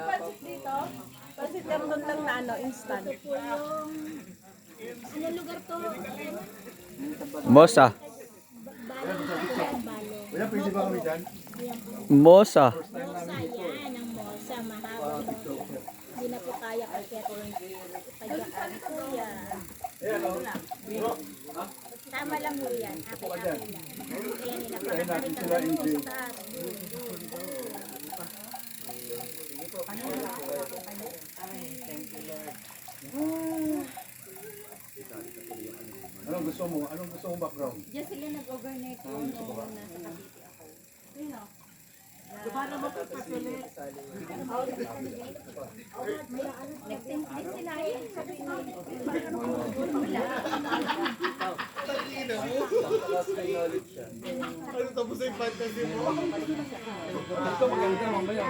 pansit dito? Pansit canton lang na ano, instant. Ito po yung... Ano lugar to? Mosa. Balo dito yan, Balo. Kuya, pwede ba kami dyan? Mosa. Mosa yan, ang Mosa. Mahaba. Hindi na po kaya akitin. Pagyakan ko yan. Tama lang mo yan. Akin lang. Kaya nila pagkakaroon ng ganun sa taas. Anong gusto mo? Anong gusto mong background? Diyan sila nag-overnight ko nung nasa Cavite ako. Sino? Paano mo pagpatuloy? Nag-send din sila eh. Sabi mo, Ano tapos yung fantasy mo? Ito maganda mamaya.